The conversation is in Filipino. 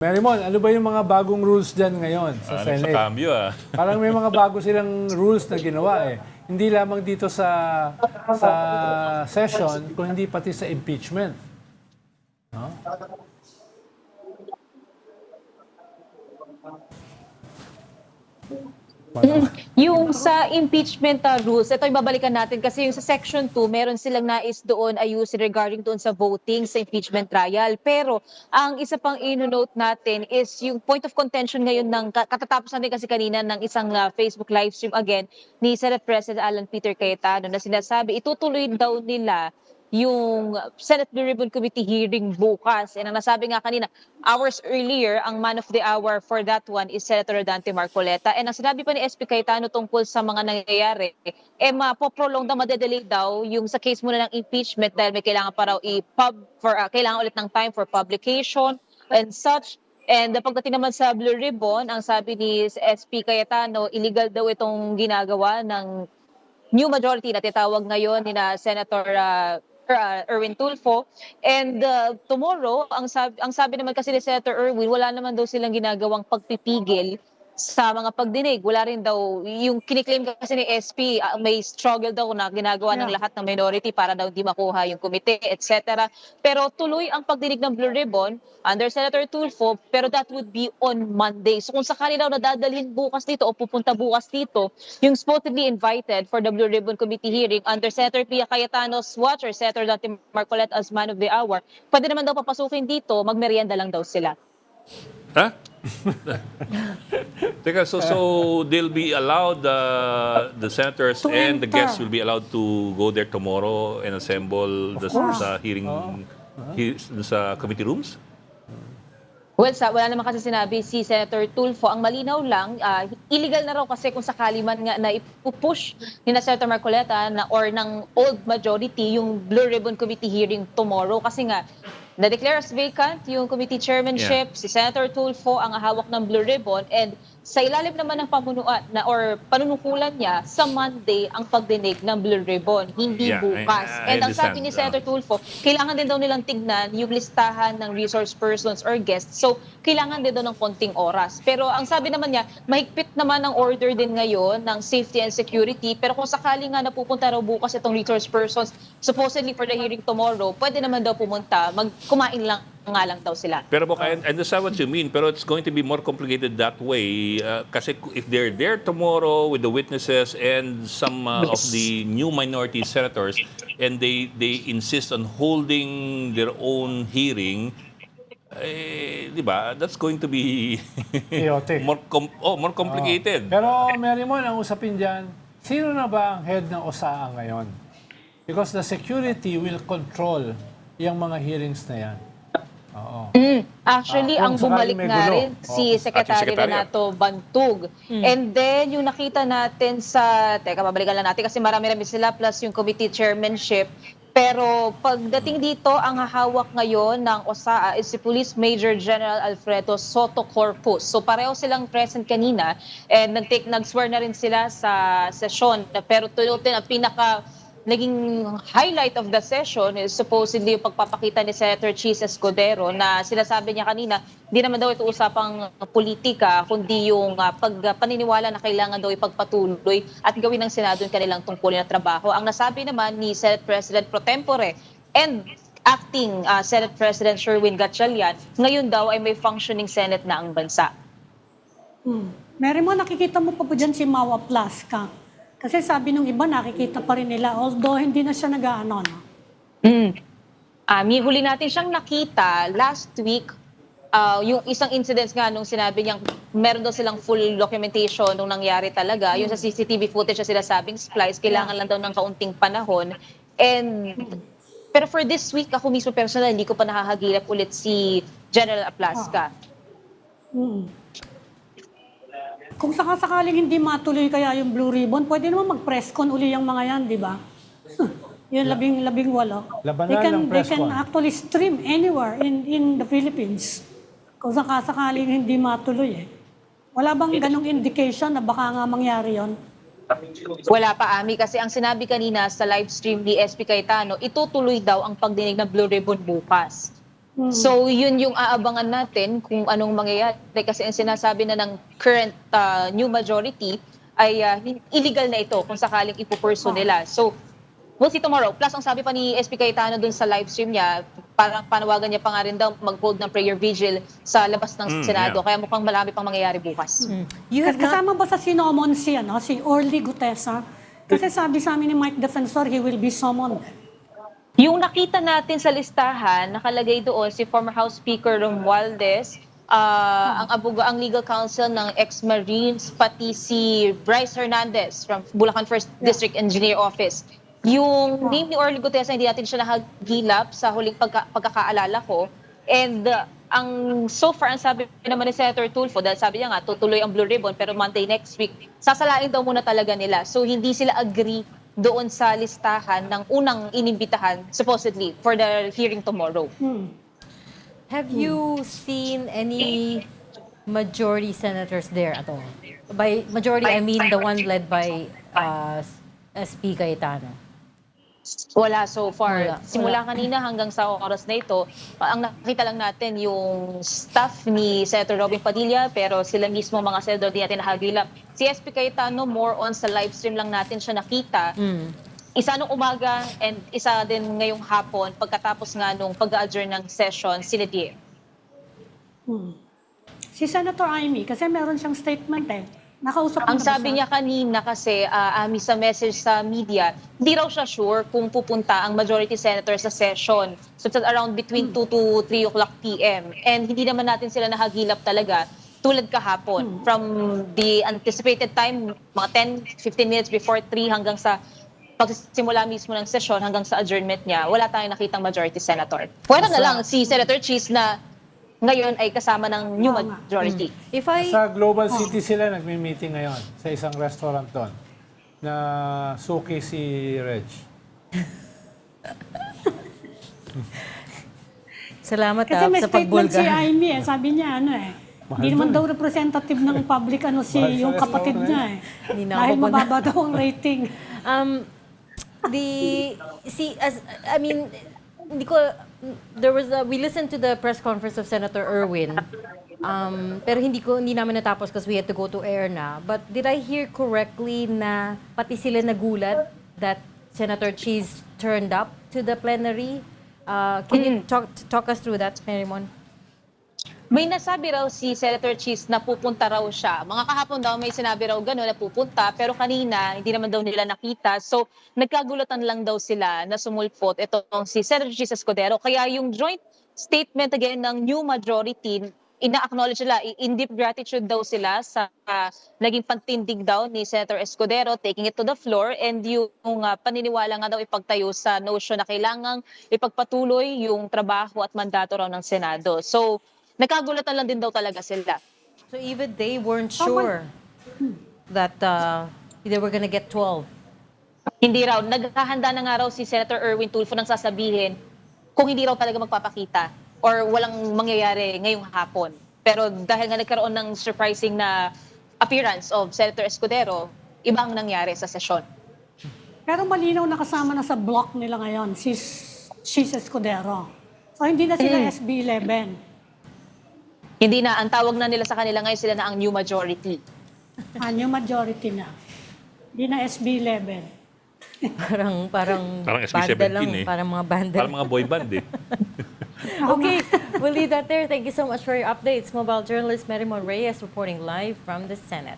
Merimon, ano ba yung mga bagong rules dyan ngayon sa Senate? Sa cambio Parang may mga bago silang rules na ginawa eh. Hindi lamang dito sa session, kung hindi pati sa impeachment. No? Yung sa impeachment rules, ito yung babalikan natin kasi yung sa Section 2, meron silang nais doon ayusin regarding doon sa voting sa impeachment trial. Pero ang isa pang ino-note natin is yung point of contention ngayon ng katatapos natin kasi kanina ng isang Facebook live stream again ni Senate President Alan Peter Cayetano na sinasabi itutuloy daw nila yung Senate Blue Ribbon Committee hearing bukas. And ang nasabi nga kanina, hours earlier, ang man of the hour for that one is Senator Dante Marcoleta. And ang sinabi pa ni SP Cayetano tungkol sa mga nangyayari, mapoprolong daw, madedelay daw yung sa case muna ng impeachment dahil may kailangan pa raw kailangan ulit ng time for publication and such. And pagdating naman sa Blue Ribbon, ang sabi ni SP Cayetano, illegal daw itong ginagawa ng new majority na titawag ngayon ni na Senator Erwin Tulfo. And tomorrow, ang sabi naman kasi ni Senator Erwin, wala naman daw silang ginagawang pagpipigil sa mga pagdinig. Wala rin daw, yung kiniklaim kasi ni SP, may struggle daw na ginagawa ng lahat ng minority para daw di makuha yung komite, etc. Pero tuloy ang pagdinig ng Blue Ribbon under Senator Tulfo, pero that would be on Monday. So kung sakali daw nadadalhin bukas dito o pupunta bukas dito, yung supposedly invited for the Blue Ribbon Committee hearing under Senator Pia Cayetano's watch or Senator Dante Marcoleta as man of the hour, pwede naman daw papasukin dito, magmerienda lang daw sila. Huh? Teka, so they'll be allowed, the senators To and the enter. guests will be allowed to go there tomorrow and assemble sa hearing sa committee rooms? Well, wala naman kasi sinabi si Senator Tulfo. Ang malinaw lang, illegal na raw kasi kung sakali man nga na ipupush ni na Senator Marcoleta or ng old majority yung Blue Ribbon Committee hearing tomorrow. Kasi nga, na-declare as vacant yung committee chairmanship, si Senator Tulfo ang hawak ng Blue Ribbon, and sa ilalim naman ng pamunuan or panunukulan niya, sa Monday ang pagdinig ng Blue Ribbon, hindi bukas. I And ang sabi understand. ni Senator Tulfo, kailangan din daw nilang tignan yung listahan ng resource persons or guests. So, kailangan din daw ng konting oras. Pero ang sabi naman niya, mahigpit naman ang order din ngayon ng safety and security. Pero kung sakali nga napupunta raw bukas itong resource persons, supposedly for the hearing tomorrow, pwede naman daw pumunta, kumain lang nga lang daw sila. Pero I understand what you mean, pero it's going to be more complicated that way. Kasi if they're there tomorrow with the witnesses and some of the new minority senators, and they insist on holding their own hearing, di ba? That's going to be Chaotic. more complicated. Pero Merimon, ang usapin dyan, sino na ba ang head ng OSAA ngayon? Because the security will control yung mga hearings na yan. Oo. Actually, Kung ang bumalik sakaling may nga gulo. rin si Secretary Secretary. Renato Bantug. And then, yung nakita natin babalikan lang natin kasi marami-rami sila plus yung committee chairmanship. Pero pagdating dito, ang hahawak ngayon ng OSAA is si Police Major General Alfredo Soto Corpus. So pareho silang present kanina and nag-swear na rin sila sa session. Pero tulutin ang naging highlight of the session is supposedly yung pagpapakita ni Senator Chis Escudero na sinasabi niya kanina, hindi naman daw ito usapang politika, kundi yung paniniwala na kailangan daw ipagpatuloy at gawin ng Senado yung kanilang tungkulin na trabaho. Ang nasabi naman ni Senate President Pro Tempore and acting Senate President Sherwin Gatchalian, ngayon daw ay may functioning Senate na ang bansa. Mary mo, nakikita mo pa po dyan si Mawa Plus ka. Kasi sabi nung iba, nakikita pa rin nila, although hindi na siya nag-ano. No? Huli natin siyang nakita last week, yung isang incident nga nung sinabi niyang meron daw silang full documentation nung nangyari talaga. Yung sa CCTV footage na sila sabing splice, kailangan lang daw ng kaunting panahon. Pero for this week, ako mismo personal, hindi ko pa nakahagilap ulit si General Aplasca. Kung sakasakaling hindi matuloy kaya yung Blue Ribbon, pwede naman mag-press con uli yung mga yan, di ba? Yung labing walo. Labanan ng They press can con. actually stream anywhere in the Philippines. Kung sakasakaling hindi matuloy Wala bang ganong indication na baka nga mangyari yon? Wala pa, Ami, kasi ang sinabi kanina sa live stream ni SP Cayetano, itutuloy daw ang pagdinig ng Blue Ribbon bukas. So yun yung aabangan natin kung anong mangyayari kasi ang sinasabi na ng current new majority ay illegal na ito kung sakaling ipupurso nila. So we'll see tomorrow. Plus ang sabi pa ni SP Cayetano dun sa live stream niya, parang panawagan niya pa nga rin daw mag-hold ng prayer vigil sa labas ng Senado. yeah. Kaya mukhang marami pang mangyayari bukas. You have not, Kasama ba sa sinomon si Orly Gutesa? Kasi sabi sa amin ni Mike Defensor, he will be summoned. Yung nakita natin sa listahan, nakalagay doon si former House Speaker Romualdez, ang legal counsel ng ex-Marines, pati si Bryce Hernandez from Bulacan 1st District Engineer Office. Yung name ni Orly Gutesa, hindi natin siya nahagilap sa huling pagkakaalala ko. And ang so far, ang sabi naman ni Senator Tulfo, dahil sabi niya nga, tutuloy ang Blue Ribbon, pero Monday next week, sasalain daw muna talaga nila. So hindi sila agree doon sa listahan ng unang inimbitahan, supposedly, for the hearing tomorrow. have you seen any majority senators there at all? By majority, I mean the one led by SP Cayetano. Wala so far. Wala. Simula kanina hanggang sa oras na ito, ang nakita lang natin yung staff ni Senator Robin Padilla, pero sila mismo mga senador di natin nahagilap. Si SP Cayetano, more on sa live stream lang natin siya nakita. Isa nung umaga and isa din ngayong hapon pagkatapos nga nung pag-adjourn ng session, sinidie. Si Senator Amy, kasi meron siyang statement Nakausap Ang mo na ba sabi siya? niya kanina kasi, sa message sa media, hindi raw siya sure kung pupunta ang majority senator sa session. So it's around between 2 to 3 o'clock p.m. And hindi naman natin sila nahagilap talaga tulad kahapon. From the anticipated time, mga 10-15 minutes before 3 hanggang sa pagsimula mismo ng session hanggang sa adjournment niya, wala tayong nakitang majority senator. Pwede na lang si Senator Cheese na ngayon ay kasama ng new majority. If I Sa Global City sila nagmi-meeting ngayon sa isang restaurant doon na suki si Reg. salamat Kasi may sa statement si pagbulga. Amy Sabi niya hindi naman daw representative ng public Mahal yung sa kapatid restaurant niya Hindi na Dahil ako mababa daw ang rating. Hindi ko, we listened to the press conference of Senator Erwin, pero hindi namin natapos because we had to go to air na. But did I hear correctly na pati sila nagulat that Senator Cheese turned up to the plenary? Can you talk us through that, Marimon? May nasabi raw si Senator Cheese na pupunta raw siya. Mga kahapon daw may sinabi raw gano'n na pupunta, pero kanina hindi naman daw nila nakita. So nagkagulatan lang daw sila na sumulpot itong si Senator Cheese Escudero. Kaya yung joint statement again ng new majority, ina-acknowledge nila, in deep gratitude daw sila sa naging pantindig daw ni Senator Escudero, taking it to the floor, and yung paniniwala nga daw ipagtayo sa notion na kailangang ipagpatuloy yung trabaho at mandato raw ng Senado. So nagkagulatan lang din daw talaga sila. So even they weren't sure that they were gonna get 12. Hindi raw, naghahanda na nga raw si Senator Erwin Tulfo nang sasabihin kung hindi raw talaga magpapakita or walang mangyayari ngayong hapon. Pero dahil nga nagkaroon ng surprising na appearance of Senator Escudero, iba ang nangyari sa sesyon. Pero malinaw na kasama na sa block nila ngayon, si Escudero. So hindi na sila SB11. Hindi na, ang tawag na nila sa kanila ngayon, sila na ang new majority. New majority na. Hindi na SB11. Parang Parang banda SB17 lang, parang mga banda. Parang mga boy band Okay, we'll leave that there. Thank you so much for your updates. Mobile journalist Marimon Reyes reporting live from the Senate.